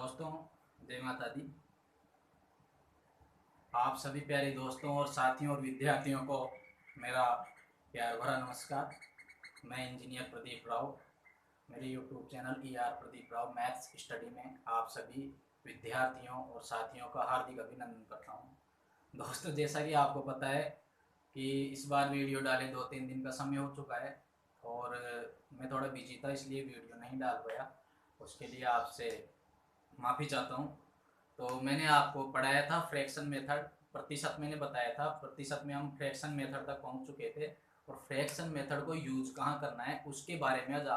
दोस्तों, जय माता दी। आप सभी प्यारे दोस्तों और साथियों और विद्यार्थियों को मेरा प्यार भरा नमस्कार। मैं इंजीनियर प्रदीप राव। मेरे YouTube channel Pradeep Rao maths study में आप सभी विद्यार्थियों और साथियों का हार्दिक अभिनंदन करता हूँ। दोस्तों, जैसा कि आपको पता है कि इस बार वीडियो डाले 2-3 दिन का समय हो चुका है और मैं थोड़ा बिजी था, इसलिए वीडियो नहीं डाल पाया। उसके लिए आपसे माफ़ी चाहता हूँ। तो मैंने आपको पढ़ाया था फ्रैक्शन मेथड, प्रतिशत मैंने बताया था। प्रतिशत में हम फ्रैक्शन मेथड तक पहुँच चुके थे और फ्रैक्शन मेथड को यूज़ कहाँ करना है उसके बारे में आज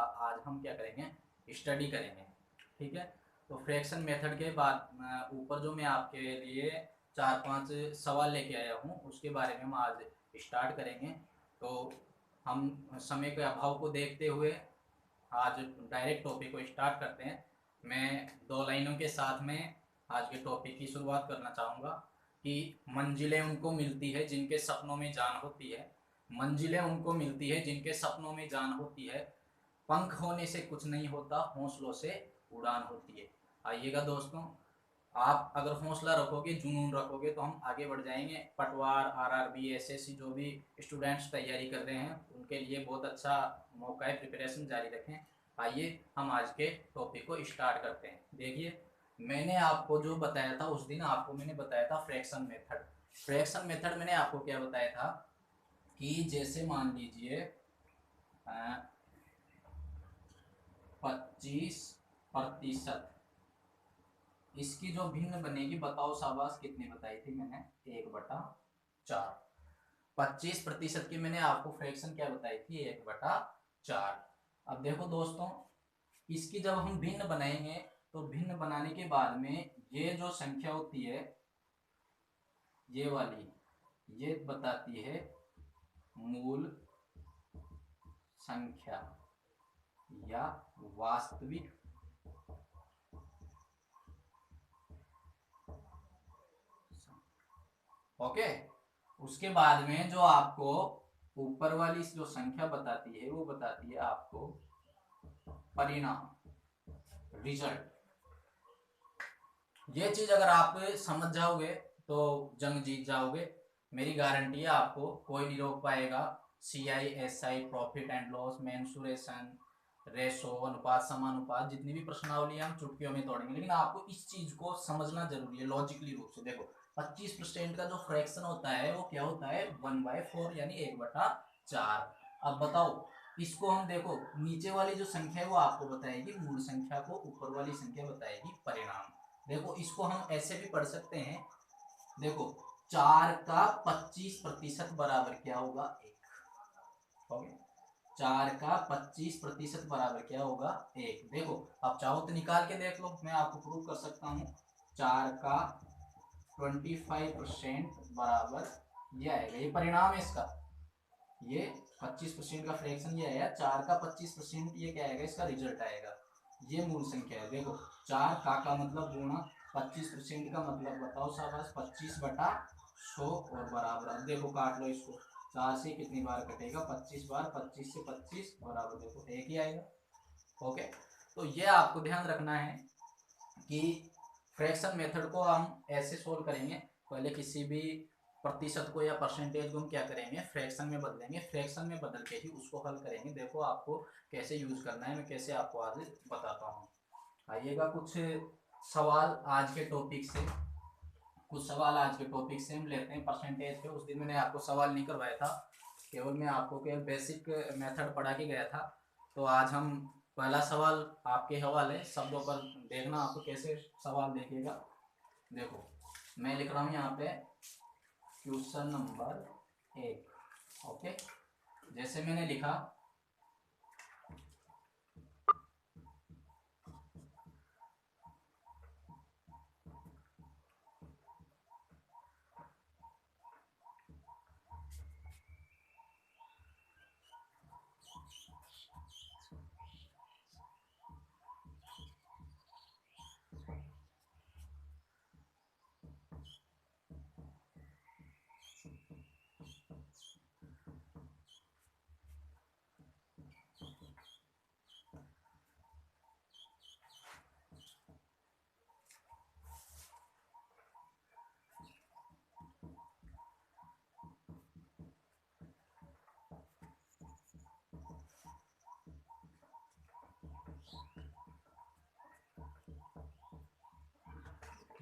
हम क्या करेंगे, स्टडी करेंगे। ठीक है। तो फ्रैक्शन मेथड के बाद ऊपर जो मैं आपके लिए 4-5 सवाल लेके आया हूँ उसके बारे में हम आज स्टार्ट करेंगे। तो हम समय के अभाव को देखते हुए आज डायरेक्ट टॉपिक को स्टार्ट करते हैं। मैं 2 लाइनों के साथ में आज के टॉपिक की शुरुआत करना चाहूँगा कि मंजिलें उनको मिलती है जिनके सपनों में जान होती है। मंजिलें उनको मिलती है जिनके सपनों में जान होती है। पंख होने से कुछ नहीं होता, हौसलों से उड़ान होती है। आइएगा दोस्तों, आप अगर हौसला रखोगे, जुनून रखोगे तो हम आगे बढ़ जाएंगे। पटवार, आरआरबी, एसएससी जो भी स्टूडेंट्स तैयारी कर रहे हैं उनके लिए बहुत अच्छा मौका है, प्रिपरेशन जारी रखें। आइए हम आज के टॉपिक को स्टार्ट करते हैं। देखिए, मैंने आपको जो बताया था उस दिन, आपको मैंने बताया था फ्रैक्शन मेथड। फ्रैक्शन मेथड मैंने आपको क्या बताया था कि जैसे मान लीजिए 25%, इसकी जो भिन्न बनेगी, बताओ शाबाश, कितनी बताई थी मैंने? 1/4। 25% की मैंने आपको फ्रैक्शन क्या बताई थी? 1/4। अब देखो दोस्तों, इसकी जब हम भिन्न बनाएंगे तो भिन्न बनाने के बाद में ये जो संख्या होती है, ये वाली, ये बताती है मूल संख्या या वास्तविक ओके। उसके बाद में जो आपको ऊपर वाली जो संख्या बताती है वो बताती है आपको परिणाम, रिजल्ट। ये चीज अगर आप समझ जाओगे तो जंग जीत जाओगे। मेरी गारंटी है, आपको कोई नहीं रोक पाएगा। CI, SI, profit and loss, mensuration, ratio, अनुपात, समानुपात, जितनी भी प्रश्नावली हम चुटकियों में तोड़ेंगे, लेकिन आपको इस चीज को समझना जरूरी है लॉजिकली रूप से। देखो, 25% का जो फ्रैक्शन होता है वो क्या होता है? 1/4 यानी 1/4। अब बताओ, इसको हम देखो, नीचे वाली जो संख्या है वो आपको बताएगी मूल संख्या को, ऊपर वाली संख्या बताएगी परिणाम। देखो, इसको हम ऐसे भी पढ़ सकते हैं। देखो, 4 का 25% बराबर क्या होगा? 1। 4 का 25% बराबर क्या होगा? 1। देखो, अब चाहो तो निकाल के देख लो, मैं आपको प्रूव कर सकता हूँ। 4 का 25% बराबर ये आएगा, ये परिणाम है इसका। ये 25% का फ्रैक्शन ये आया, 4 का 25% ये क्या आएगा? इसका रिजल्ट आएगा। ये मूल संख्या है। देखो, 4 का मतलब गुणा 25% का मतलब बताओ शाबाश, 25/100 और बराबर। अब देखो, काट लो इसको, 4 से कितनी बार कटेगा? 25 बार। 25 से 25 बराबर, देखो 1 ही आएगा। ओके। तो ये आपको ध्यान रखना है कि फ्रैक्शन मेथड को हम ऐसे सोल्व करेंगे। पहले किसी भी प्रतिशत को या परसेंटेज को हम क्या करेंगे? फ्रैक्शन में बदलेंगे। फ्रैक्शन में बदल के ही उसको हल करेंगे। देखो, आपको कैसे यूज करना है मैं कैसे आपको आज बताता हूँ। आइएगा, कुछ सवाल आज के टॉपिक से, हम लेते हैं परसेंटेज पे। उस दिन मैंने आपको सवाल नहीं करवाया था, केवल मैं आपको केवल बेसिक मेथड पढ़ा के गया था। तो आज हम पहला सवाल आपके हवाले, शब्दों पर देखना आपको कैसे सवाल देखेगा। देखो, मैं लिख रहा हूँ यहाँ पे क्वेश्चन नंबर 1। ओके, जैसे मैंने लिखा,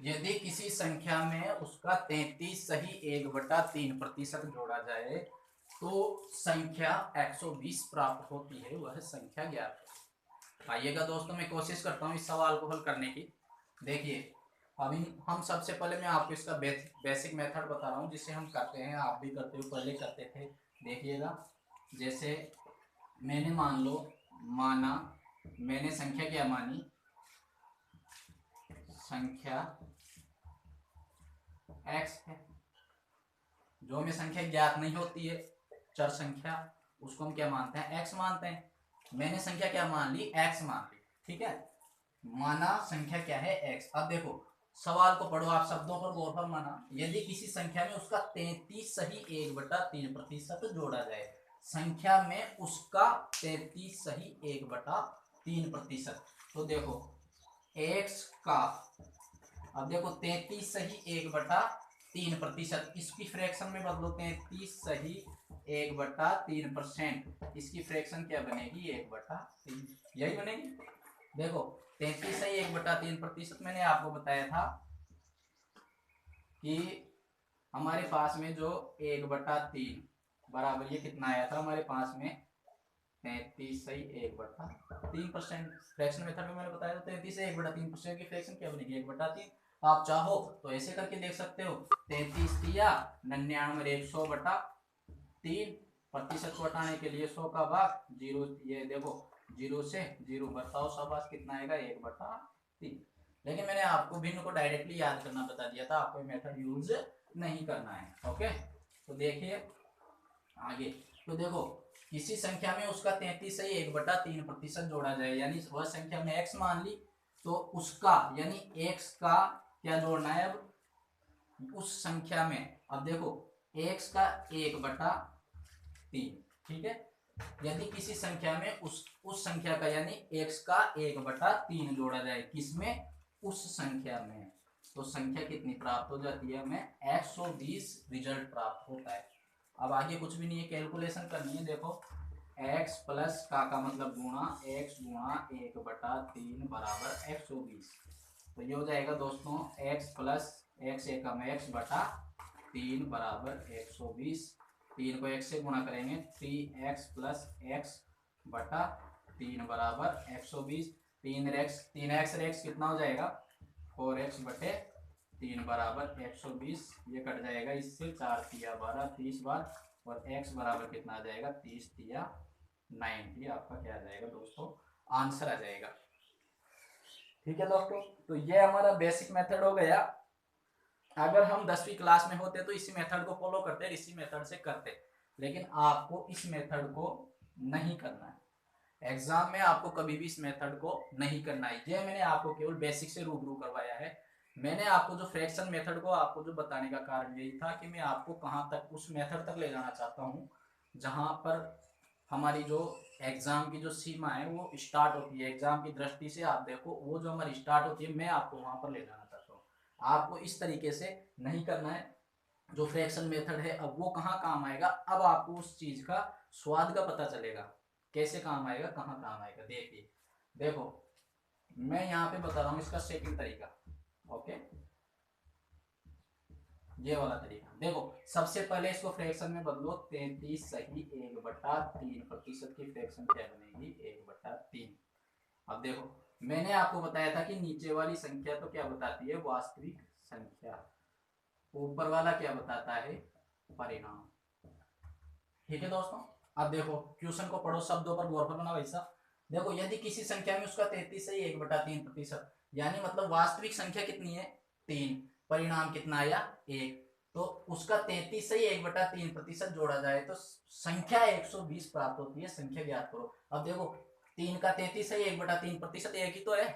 यदि किसी संख्या में उसका 33 सही 1/3% जोड़ा जाए तो संख्या 120 प्राप्त होती है, वह संख्या ज्ञात है। आइएगा दोस्तों, मैं कोशिश करता हूँ इस सवाल को हल करने की। देखिए, अभी हम सबसे पहले मैं आपको इसका बेसिक मेथड बता रहा हूँ जिसे हम करते हैं, आप भी करते हो, पहले करते थे। देखिएगा, जैसे मैंने माना मैंने संख्या क्या मानी, संख्या x है। जो हमें संख्या ज्ञात नहीं होती है, चर संख्या, उसको हम क्या मानते हैं, x मानते हैं। मैंने संख्या क्या मान ली, x मान ली, ठीक है। माना संख्या क्या है, x। अब देखो सवाल को पढ़ो, आप शब्दों पर गौर कर माना। यदि किसी संख्या में उसका 33 सही 1/3% जोड़ा जाए, संख्या में उसका 33 सही 1/3%। तो देखो x का, अब देखो 33 सही 1/3%, इसकी फ्रैक्शन में बदलो, 33 सही 1/3%, इसकी फ्रैक्शन क्या बनेगी, 1/3, यही बनेगी। देखो 33 सही 1/3%, मैंने आपको बताया था कि हमारे पास में जो 1/3 बराबर ये कितना आया था हमारे पास में, 33 सही 1/3%। फ्रैक्शन मेथड में मैंने बताया था 33 से 1/3% की फ्रैक्शन क्या बनेगी, 1/3। आप चाहो तो ऐसे करके देख सकते हो, 33 दिया 99 100/3, प्रतिशत को हटाने के लिए 100 का भाग 0, ये देखो 0 से 0 बताओ शाबाश कितना आएगा, 1/3। लेकिन मैंने आपको भिन्न को डायरेक्टली याद करना बता दिया था, आपको मेथड यूज नहीं करना है। ओके, तो देखिए आगे। तो देखो किसी संख्या में उसका 33 सही 1/3% जोड़ा जाए, यानी वह संख्या में x मान ली, तो उसका यानी x का क्या जोड़ना है अब उस संख्या में। अब देखो x का 1/3, ठीक है। यदि किसी संख्या में उस संख्या का यानी x का 1/3 जोड़ा जाए, किसमें, उस संख्या में, तो संख्या कितनी प्राप्त हो जाती है, हमें 120 रिजल्ट प्राप्त होता है। अब आगे कुछ भी नहीं है, कैलकुलेशन करनी है। देखो x प्लस का मतलब गुणा x गुणा 1/3 बराबर 120। तो ये हो जाएगा दोस्तों x प्लस x एकम x/3 बराबर 120। 3 को x से गुणा करेंगे, 3x प्लस x/3 बराबर 120। 3x कितना हो जाएगा, 4x/3 बराबर 120। ये कट जाएगा इससे, 4 तिया 12, 30 बार, और x बराबर कितना आ जाएगा, 30 तिया 90। आपका क्या आ जाएगा दोस्तों, आंसर आ जाएगा। ठीक है दोस्तों, तो ये हमारा बेसिक मेथड हो गया। अगर हम 10वीं क्लास में होते तो इसी मेथड को फॉलो करते, इसी मेथड से करते, लेकिन आपको इस मेथड को नहीं करना है। एग्जाम में आपको कभी भी इस मेथड को नहीं करना है। ये मैंने आपको केवल बेसिक से रूबरू करवाया है। मैंने आपको जो फ्रैक्शन मेथड को आपको जो बताने का कारण यही था कि मैं आपको कहाँ तक उस मेथड तक ले जाना चाहता हूँ जहाँ पर हमारी जो एग्जाम की जो सीमा है वो स्टार्ट होती है। एग्जाम की दृष्टि से आप देखो, वो जो हमारी स्टार्ट होती है, मैं आपको वहां पर ले जाना चाहता हूँ। आपको इस तरीके से नहीं करना है। जो फ्रैक्शन मेथड है अब वो कहाँ काम आएगा, अब आपको उस चीज का स्वाद का पता चलेगा, कैसे काम आएगा, कहाँ काम आएगा। देखिए देखो मैं यहाँ पे बता रहा हूँ इसका सेकंड तरीका। ओके, ये वाला तरीका देखो, सबसे पहले इसको फ्रैक्शन में बदलो, 33 सही 1/3% की फ्रैक्शन क्या बनेगी, 1/3। अब देखो मैंने आपको बताया था कि नीचे वाली संख्या तो क्या बताती है, वास्तविक संख्या, ऊपर वाला क्या बताता है, परिणाम। ठीक है दोस्तों, अब देखो क्वेश्चन को पढ़ो, शब्दों पर गौर करना भाई साहब। देखो यदि किसी संख्या में उसका 33 सही 1/3%, यानी मतलब वास्तविक संख्या कितनी है, 3, परिणाम कितना आया, 1, तो उसका 33 सही 1/3% जोड़ा जाए तो संख्या 120 प्राप्त होती है। संख्या ज्ञात करो। अब देखो 3 का 33 सही 1/3% एक ही तो है,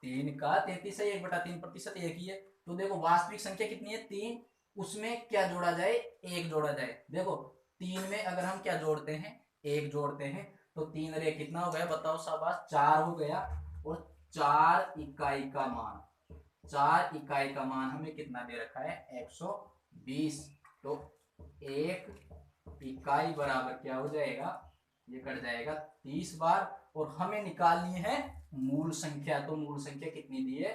3 का 33 सही 1/3% एक ही है। तो देखो वास्तविक संख्या कितनी है, 3, उसमें क्या जोड़ा जाए, 1 जोड़ा जाए। देखो 3 में अगर हम क्या जोड़ते हैं, 1 जोड़ते हैं, तो 3 रे कितना हो गया बताओ शाबाश, 4 हो गया। और 4 इकाई का मान, 4 इकाई का मान हमें कितना दे रखा है, 120। तो 1 इकाई बराबर क्या हो जाएगा, ये कट जाएगा 30 बार। और हमें निकालनी है मूल संख्या, तो मूल संख्या कितनी दी है,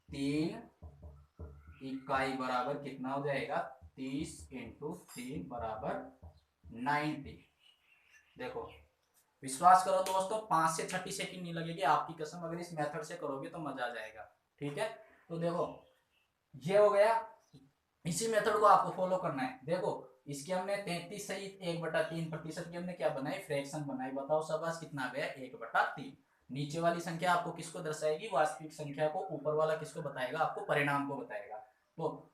3 इकाई बराबर कितना हो जाएगा 30 इंटू 3 बराबर 90। देखो विश्वास करो दोस्तों 5 से 30 सेकंड नहीं लगेगी आपकी कसम, अगर इस मेथड से करोगे तो मजा आ जाएगा। ठीक है, तो देखो ये हो गया, इसी मेथड को आपको फॉलो करना है। देखो इसकी हमने 33 सही 1/3% की हमने क्या बनाई, फ्रैक्शन बनाई। बताओ शाबाश कितना गया 1/3। नीचे वाली संख्या आपको किसको दर्शाएगी, वास्तविक संख्या को, ऊपर वाला किसको बताएगा, आपको परिणाम को बताएगा। तो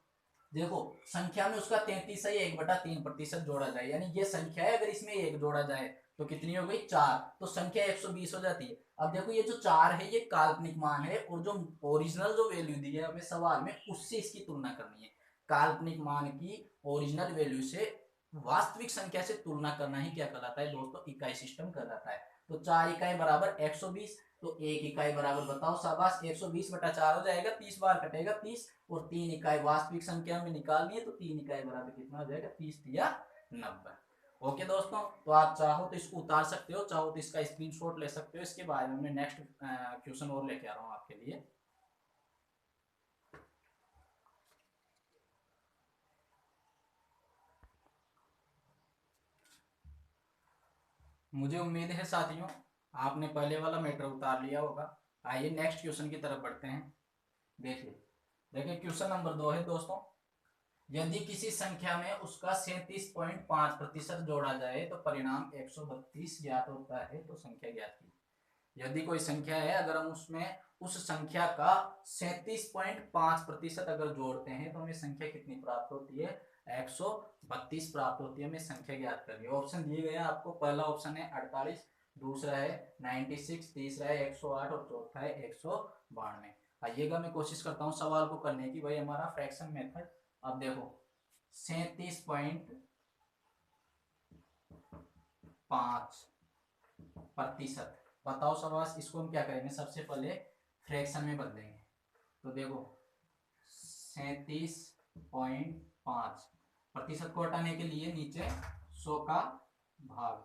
देखो संख्या में उसका 33 सही 1/3% जोड़ा जाए, यानी ये संख्या है, अगर इसमें 1 जोड़ा जाए तो कितनी हो गई 4, तो संख्या 120 हो जाती है। अब देखो ये जो 4 है ये काल्पनिक मान है, और जो ओरिजिनल जो वैल्यू दी है हमें सवाल में उससे इसकी तुलना करनी है। काल्पनिक मान की ओरिजिनल वैल्यू से वास्तविक संख्या से तुलना करना ही क्या कहलाता है दोस्तों, इकाई सिस्टम कहलाता है। तो 4 इकाई बराबर 120, तो 1 इकाई बराबर बताओ शाबाश 120/4 हो जाएगा, 30 बार कटेगा 30, और 3 इकाई वास्तविक संख्या में निकालनी है, तो 3 इकाई बराबर कितना हो जाएगा 30 या 90। ओके दोस्तों, तो आप चाहो तो इसको उतार सकते हो, चाहो तो इसका स्क्रीनशॉट ले सकते हो। इसके बाद में नेक्स्ट क्वेश्चन और लेके आ रहा हूँ आपके लिए। मुझे उम्मीद है साथियों आपने पहले वाला मैटर उतार लिया होगा। आइए नेक्स्ट क्वेश्चन की तरफ बढ़ते हैं। देखिए देखिए क्वेश्चन नंबर 2 है दोस्तों, यदि किसी संख्या में उसका 37.5% जोड़ा जाए तो परिणाम 132 ज्ञात होता है, तो संख्या ज्ञात की। यदि कोई संख्या है, अगर हम उसमें उस संख्या का 37.5% अगर जोड़ते हैं तो हमें संख्या कितनी प्राप्त होती है, 132 प्राप्त होती है। हमें संख्या ज्ञात करनी है। ऑप्शन दिए गए हैं आपको, पहला ऑप्शन है 48, दूसरा है 96, तीसरा है 108 और चौथा है 192। आइएगा मैं कोशिश करता हूँ सवाल को करने की, भाई हमारा फ्रैक्शन मेथड। अब देखो 37.5%, बताओ शाबाश इसको हम क्या करेंगे, सबसे पहले फ्रैक्शन में बदलेंगे। तो देखो 37.5% को हटाने के लिए नीचे 100 का भाग,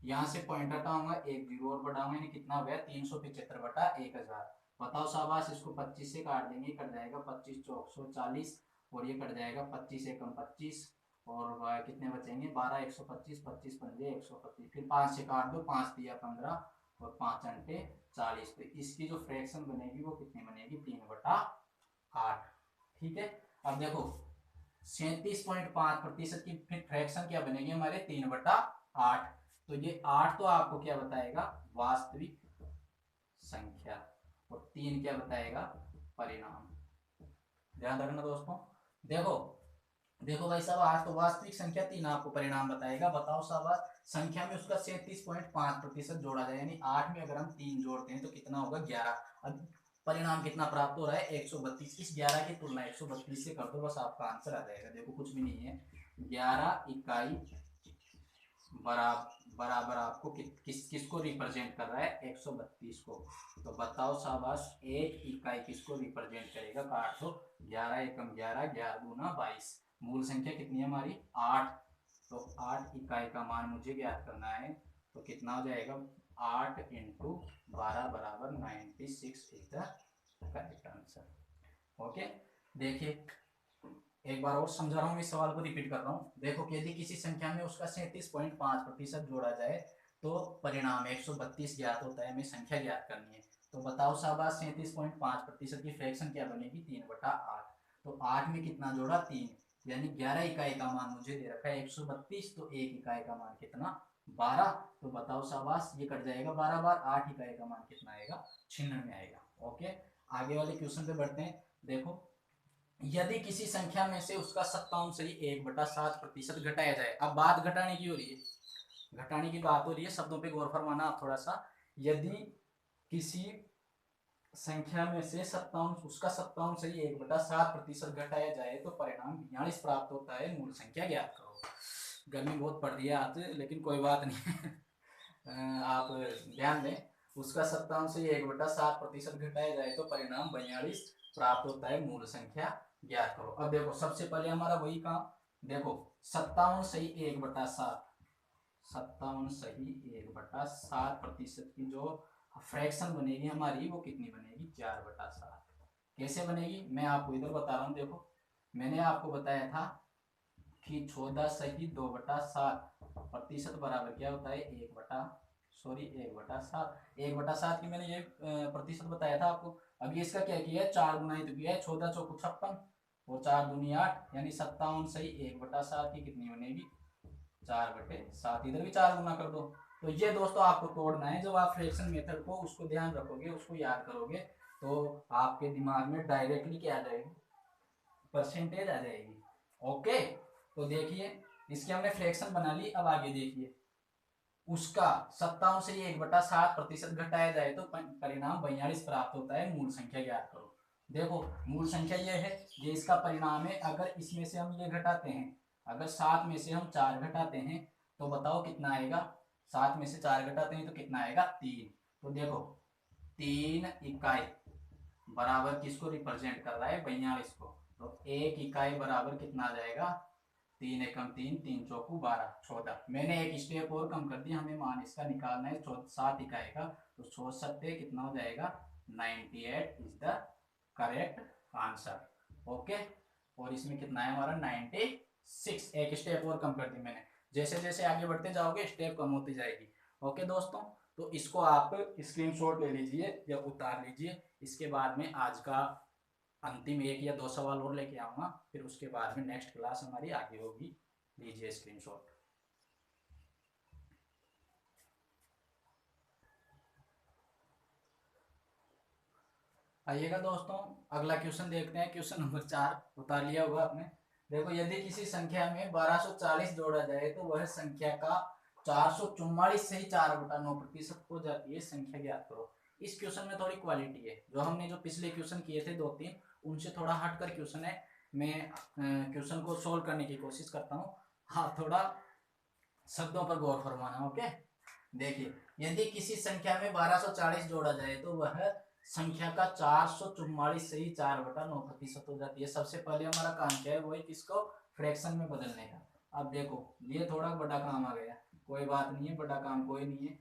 यहाँ से पॉइंट हटाऊंगा, एक जीरो और बढ़ाऊंगा, यानी कितना हो गया 375/1000। बताओ शाबाश इसको 25 से काट देंगे, कट जाएगा 25 चौक 140, और ये कट जाएगा 25 एकम 25, और कितने बचेंगे 12, 125, 25 पंजे 125, फिर 5 से काट दो, 5 दिया 15 और 5 अंटे 40। तो इसकी जो फ्रैक्शन बनेगी वो कितनी बनेगी 3/8। ठीक है, अब देखो 37.5% की फिर फ्रैक्शन क्या बनेगी हमारे 3/8। तो ये 8 तो आपको क्या बताएगा वास्तविक संख्या, और 3 क्या बताएगा परिणाम। ध्यान रखना दोस्तों। देखो देखो भाई साहब 8 तो वास्तविक संख्या, 3 आपको परिणाम बताएगा। बताओ साहब संख्या में उसका 37.5% जोड़ा जाए, यानी 8 में अगर हम 3 जोड़ते हैं तो कितना होगा 11। अब परिणाम कितना प्राप्त हो रहा है 132, इस 11 की तुलना 132 से कर दो, बस आपका आंसर आ जाएगा। देखो कुछ भी नहीं है, 11 इकाई बराबर आपको किसको रिप्रेजेंट कर रहा है 132 को। तो बताओ शाबाश एक इकाई किसको रिप्रेजेंट करेगा, काट दो 11 एकम 11, 11 दूना 22, मूल संख्या कितनी है हमारी 8। तो 8 इकाई का मान मुझे ज्ञात करना है, तो कितना हो जाएगा 8 इंटू 12 बराबर 96 is the correct answer. Okay, देखिए एक बार और समझा रहा हूँ, इस सवाल को रिपीट कर रहा हूँ। देखो कि यदि किसी संख्या में उसका 37.5% जोड़ा जाए तो परिणाम 132 ज्ञात होता है, हमें संख्या ज्ञात करनी है। तो बताओ शाबाश 37.5% की फ्रैक्शन क्या बनेगी 3/8। तो 8 में कितना जोड़ा 3, यानी 11 इकाई का मान मुझे दे रखा है 132, तो 1 इकाई का मान कितना 12। तो बताओ शाबाश ये कट जाएगा 12 बार, 8 इकाई का मान कितना आएगा 96 आएगा। ओके, आगे वाले क्वेश्चन पे बढ़ते हैं। देखो यदि किसी संख्या में से उसका 57.1/7% घटाया जाए, अब बात घटाने की हो रही है, घटाने की बात हो रही है, शब्दों पे गौर फरमाना आप थोड़ा सा। यदि किसी संख्या में से 57.1/7% घटाया जाए तो परिणाम 42 प्राप्त होता है, मूल संख्या ज्ञात करो। गर्मी बहुत पड़ रही है आज, लेकिन कोई बात नहीं आप ध्यान दें, उसका 57.1/7% घटाया जाए तो परिणाम 42 प्राप्त होता है, मूल संख्या ज्ञात करो। अब देखो सबसे पहले हमारा वही काम, देखो 57 सही 1/7, 57 सही 1/7% की जो फ्रैक्शन बनेगी हमारी वो कितनी बनेगी 4/7। कैसे बनेगी मैं आपको इधर बता रहा हूँ। देखो मैंने आपको बताया था कि 14/2/7 प्रतिशत बराबर क्या होता है 1/7 की मैंने ये प्रतिशत बताया था आपको। अब ये इसका क्या किया है 4 गुना ही तो किया है, 14 चौको 56 और 4 दूनी 8 यानी 57 सही 1/7 की कितनी बनेगी 4/7। इधर भी 4 गुना कर दो। तो ये दोस्तों आपको तोड़ना है। जब आप फ्रैक्शन मेथड को उसको ध्यान रखोगे, उसको याद करोगे, तो आपके दिमाग में डायरेक्टली क्या आ जाएगी परसेंटेज आ जाएगी। ओके, तो देखिए इसके हमने फ्रैक्शन बना ली। अब आगे देखिए उसका 57 से 1/7 प्रतिशत घटाया जाए तो परिणाम 42 प्राप्त होता है। मूल संख्या ज्ञात करो। देखो मूल संख्या ये है, ये इसका परिणाम है। अगर इसमें से हम ये घटाते हैं, अगर 7 में से हम 4 घटाते हैं तो बताओ कितना आएगा। 7 में से 4 घटाते हैं तो कितना आएगा 3। तो देखो 3 इकाई बराबर किसको रिप्रेजेंट कर रहा है 42 को। तो 1 इकाई बराबर कितना आ जाएगा 3 एकम 3, 3 चौकू 12, 14। मैंने एक स्टेप और कम कर दिया, हमें मान इसका निकालना है 7 इकाई का। तो 64 कितना हो जाएगा 98 is the correct answer. Okay, और इसमें कितना है हमारा 96। एक स्टेप और कम कर दी मैंने। जैसे जैसे आगे बढ़ते जाओगे स्टेप कम होती जाएगी। ओके दोस्तों, तो इसको आप स्क्रीनशॉट ले लीजिए या उतार लीजिए। इसके बाद में आज का अंतिम 1 या 2 सवाल और लेके आऊंगा, फिर उसके बाद में नेक्स्ट क्लास हमारी आगे होगी। लीजिए स्क्रीनशॉट। आइएगा दोस्तों, अगला क्वेश्चन देखते हैं। क्वेश्चन नंबर 4 उतार लिया होगा आपने। देखो यदि किसी संख्या में 1240 जोड़ा जाए तो वह संख्या का 444 से ही 4/9% हो जाती है। संख्या ज्ञात करो। इस क्वेश्चन में थोड़ी क्वालिटी है। जो हमने जो पिछले क्वेश्चन किए थे 2-3, उनसे थोड़ा हटकर क्वेश्चन है। मैं क्वेश्चन को सोल्व करने की कोशिश करता हूँ। हाँ, थोड़ा शब्दों पर गौर फरमाना। ओके, देखिए यदि किसी संख्या में 1240 जोड़ा जाए तो वह संख्या का 444 से ही 4/9% हो जाती है। सबसे पहले हमारा काम क्या है, वही किसको फ्रैक्शन में बदलने का। अब देखो ये थोड़ा बड़ा काम आ गया, कोई बात नहीं है, बड़ा काम कोई नहीं है।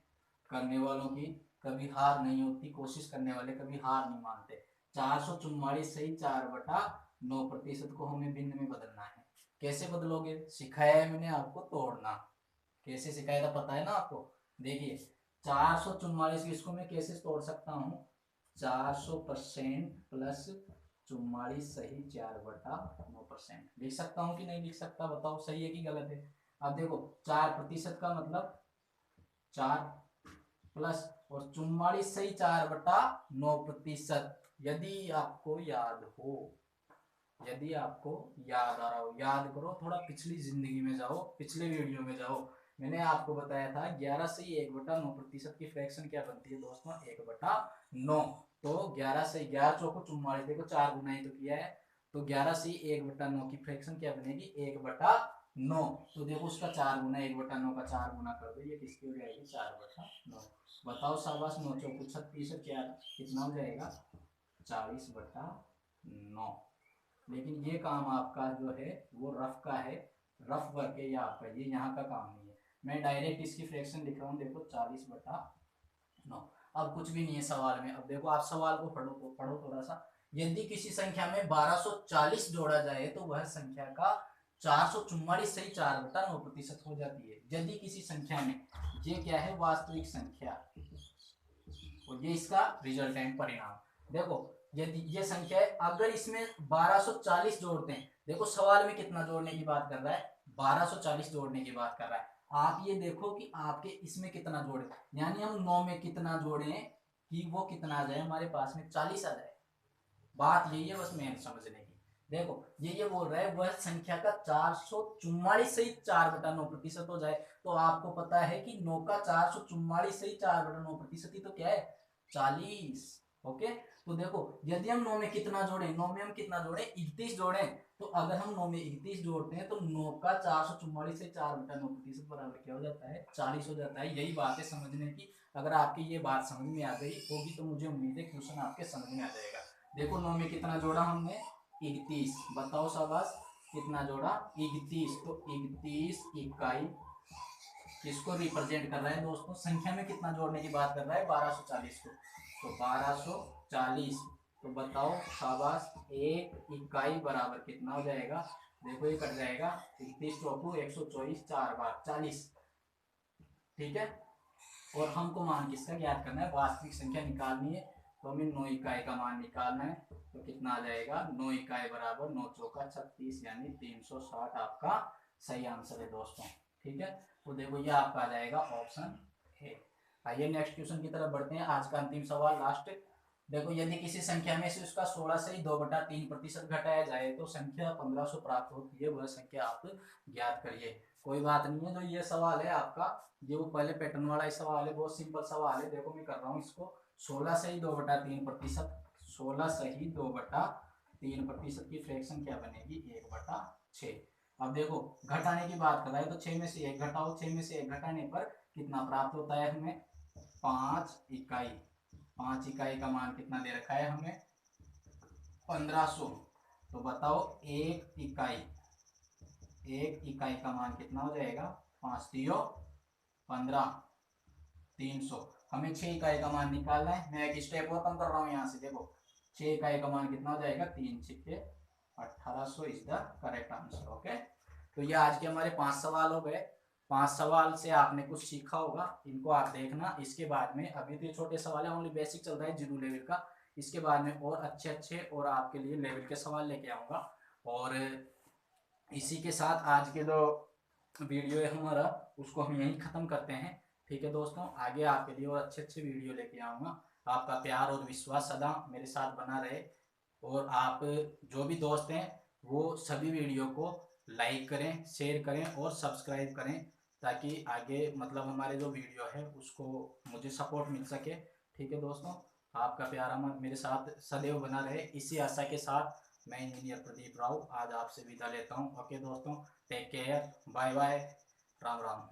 करने वालों की कभी हार नहीं होती, कोशिश करने वाले कभी हार नहीं मानते। 444 से ही 4/9% को हमें भिन्न में बदलना है। कैसे बदलोगे, सिखाया है मैंने आपको तोड़ना। कैसे सिखाया था पता है ना आपको। देखिए 444 इसको मैं कैसे तोड़ सकता हूँ, 400% प्लस 44 सही 4/9% लिख सकता हूँ कि नहीं लिख सकता, बताओ सही है कि गलत है। अब देखो 4% का मतलब 4 प्लस और 44 सही 4/9%। यदि आपको याद हो, यदि आपको याद आ रहा हो, याद करो, थोड़ा पिछली जिंदगी में जाओ, पिछले वीडियो में जाओ। मैंने आपको बताया था 11 से 1/9% की फ्रैक्शन क्या बनती है दोस्तों 1/9। तो 11 से 11 चौको 44, देखो 4 गुना ही तो किया है। तो 11 से 1/9 की फ्रैक्शन क्या बनेगी 1/9। तो देखो उसका 4 गुना 1/9 का 4 गुना कर दो, ये किसकी हो जाएगी 4/9। बताओ शाबाश, 9 चौको 36 और क्या कितना हो जाएगा 40/9। लेकिन ये काम आपका जो है वो रफ का है, रफ वर्क है ये आपका, ये यहाँ का काम नहीं है। मैं डायरेक्ट इसकी फ्रैक्शन लिख रहा हूँ, देखो 40/9। अब कुछ भी नहीं है सवाल में। अब देखो आप सवाल को पढ़ो थोड़ा सा। यदि किसी संख्या में 1240 जोड़ा जाए तो वह संख्या का 444 सही 4/9% हो जाती है। यदि किसी संख्या में, ये क्या है वास्तविक संख्या, और ये इसका रिजल्टेंट परिणाम। देखो यदि ये संख्या है, अगर इसमें 1240 जोड़ते हैं, देखो सवाल में कितना जोड़ने की बात कर रहा है 1240 जोड़ने की बात कर रहा है। आप ये देखो कि आपके इसमें कितना जोड़े, यानी हम 9 में कितना जोड़े कि वो कितना आ जाए हमारे पास में 40 आ जाए। बात यही है बस मेन समझने की। देखो ये बोल रहा है वह संख्या का 444 से ही 4/9% हो जाए। तो आपको पता है कि 9 का 444 से ही 4/9% ही तो क्या है 40। ओके, तो देखो यदि हम 9 में कितना जोड़े, 9 में हम कितना जोड़े 31 जोड़े। तो अगर हम 9 में 31 जोड़ते हैं तो 9 का 444 से 4/9% बराबर क्या हो जाता है 40 हो जाता है। यही बात है समझने की। अगर आपकी ये बात समझ में आ गई होगी तो मुझे उम्मीद है क्वेश्चन आपके समझ में आ जाएगा। देखो 9 में कितना जोड़ा हमने 31, बताओ शाबाश कितना जोड़ा 31। तो 31 इकाई किसको रिप्रेजेंट कर रहा है दोस्तों, संख्या में कितना जोड़ने की बात कर रहा है 1240 को। तो 1240 तो बताओ शाबाश, 1 इकाई बराबर कितना हो जाएगा? देखो ये कट जाएगा, 31 चौको 124, 4 बार 40। ठीक है, और हमको मान किसका ज्ञात करना है? वास्तविक संख्या निकालनी है। तो हमें 9 इकाई का मान निकालना है। तो कितना आ जाएगा? 9 इकाई बराबर 9 चौका 36, यानी 360 आपका सही आंसर है दोस्तों। ठीक है, तो देखो ये आपका आ जाएगा ऑप्शन ए। आइए नेक्स्ट क्वेश्चन की तरफ बढ़ते हैं। आज का अंतिम सवाल, लास्ट। देखो, यदि किसी संख्या में से उसका 16 से ही 2/3% घटाया जाए तो संख्या 1500 प्राप्त होती है, वह संख्या आप ज्ञात करिए। कोई बात नहीं है, जो ये सवाल है आपका, ये वो पहले पैटर्न वाला ही सवाल है, बहुत सिंपल सवाल है। देखो मैं कर रहा हूँ इसको, 16 से ही 2/3%, 16 से ही 2/3% की फ्रैक्शन क्या बनेगी? 1/6। अब देखो घटाने की बात कर रहा है, तो 6 में से 1 घटाओ, 6 में से 1 घटाने पर कितना प्राप्त होता है हमें? 5 इकाई। 5 इकाई का मान कितना दे रखा है हमें? 1500। तो बताओ एक इकाई का मान कितना हो जाएगा? 5 दियो 15, 300। हमें 6 इकाई का मान निकालना है। मैं एक स्टेप और कम कर रहा हूँ यहाँ से। देखो 6 इकाई का मान कितना हो जाएगा? 3 छिक्के 1800 is the correct answer. Okay, तो ये आज के हमारे 5 सवाल हो गए। 5 सवाल से आपने कुछ सीखा होगा, इनको आप देखना। इसके बाद में, अभी तो ये छोटे सवाल है, ओनली बेसिक चल रहा है जीरो लेवल का। इसके बाद में और अच्छे और आपके लिए लेवल के सवाल लेके आऊँगा। और इसी के साथ आज के जो वीडियो है हमारा, उसको हम यहीं ख़त्म करते हैं। ठीक है दोस्तों, आगे आपके लिए और अच्छे वीडियो लेके आऊँगा। आपका प्यार और विश्वास सदा मेरे साथ बना रहे। और आप जो भी दोस्त हैं वो सभी वीडियो को लाइक करें, शेयर करें और सब्सक्राइब करें, ताकि आगे मतलब हमारे जो वीडियो है उसको मुझे सपोर्ट मिल सके। ठीक है दोस्तों, आपका प्यार मेरे साथ सदैव बना रहे, इसी आशा के साथ मैं इंजीनियर प्रदीप राव आज आपसे विदा लेता हूँ। ओके दोस्तों, take care, bye bye, Ram Ram.